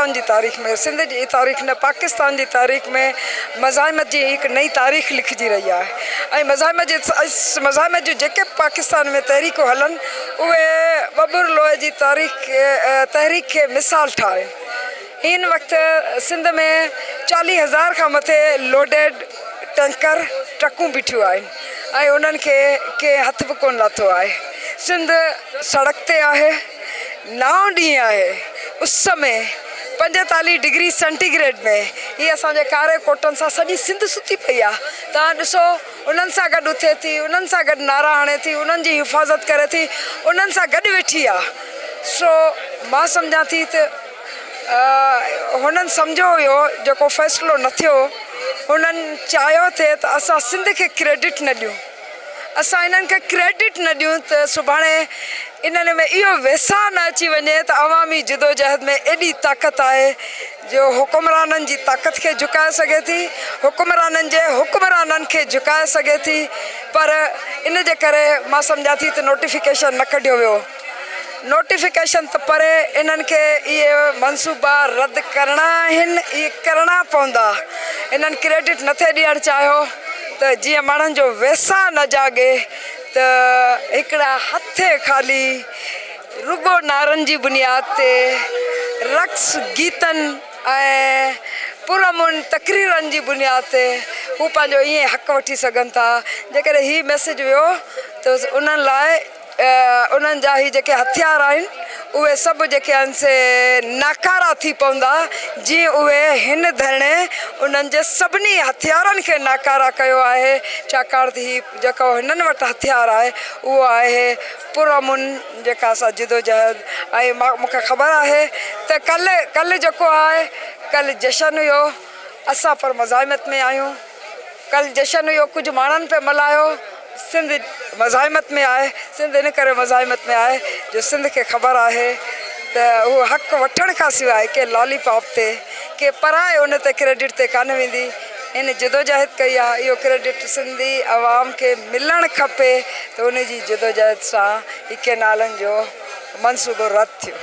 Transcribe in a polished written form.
पाकिस्तान की तारीख़ में, सिंध की तारीख़ न पाकिस्तान की तारीख़ में मज़ाहिमत की एक नई तारीख़ लिखिजी रही है। मज़ाहिमत जो जेके पाकिस्तान में तहरीकूं हलन उहे बबूर लोहे की तहरीक के मिसाल ठाहे। इन वक्त सिंध में 40,000 का मथे लोडेड टैंकर ट्रकूं बीठियूं आहिनि उन्हनि के हथ भी कोन लाथो है। सिंध सड़क ते आहे, 9 ॾींहं आहे उस में 45 डिग्री सेंटीग्रेड में ये असांजे कारे कोटनि सां सॼी सिंध सुती पई आहे। तव्हां ॾिसो उन्हनि सां गॾु उथे थी, उन्हनि सां गॾु नारा हणे थी, उन्हनि जी हिफ़ाज़त करे थी, उन्हनि सां गॾु वेठी आहे। सो मां सम्झां थी त हुननि सम्झो हुयो जेको फ़ैसिलो न थियो, हुननि चाहियो थे त असां सिंध खे क्रेडिट न ॾियूं, असां इन्हनि खे क्रेडिट न ॾियूं त सुभाणे इन्हनि में इहो वेसा न अची वञे त अवामी जिदोजहद में एॾी ताक़त आहे जो हुकुमराननि जी ताक़त खे झुकाए सघे थी, हुकुमराननि खे झुकाए सघे थी। पर इन जे करे मां सम्झां थी त नोटिफिकेशन न कढियो वियो। नोटिफिकेशन त परे इन्हनि खे इहे मनसूबा रद्द करणा आहिनि, इहे करणा पवंदा। इन्हनि क्रेडिट नथे ॾियणु चाहियो त जीअं माण्हुनि जो वेसा न जागे त हिकिड़ा हथे ख़ाली रुगो नारनि जी बुनियाद ते रक़्स गीतनि ऐं पुरमुन तक़रीरनि जी बुनियाद ते हू पंहिंजो ईअं हक़ वठी सघनि था। जेकॾहिं हीउ मैसेज वियो त उन्हनि लाइ उन्हनि जा ही जेके हथियार आहिनि उहे सभु जेके आहिनि से नाकारा थी पवंदा, जीअं उहे हिन धरणे उन्हनि जे सभिनी हथियारनि खे नाकारा कयो आहे। छाकाणि त ही जेको हिननि वटि हथियार आहे उहो आहे पुरमुन जेका असां जिदोजहद। ऐं मूंखे ख़बर आहे त कल्ह जेको आहे, कल्ह जशन हुयो, असां पर मज़ाहिमत में आहियूं। कल्ह जशन हुयो, कुझु माण्हुनि पे मल्हायो, सिंध मज़ाहिमत में आहे। सिंध इन करे मज़ाहिमत में आहे जो सिंध खे ख़बर आहे त उहो हक़ वठण खां सवाइ के लॉलीपॉप ते के पराए उन ते क्रेडिट ते कान वेंदी। इन जिदोजहद कई आहे, इहो क्रेडिट सिंधी आवाम खे मिलणु खपे त उन जी जिदोजहद सां ही केनालनि जो मनसूबो रद्द थियो।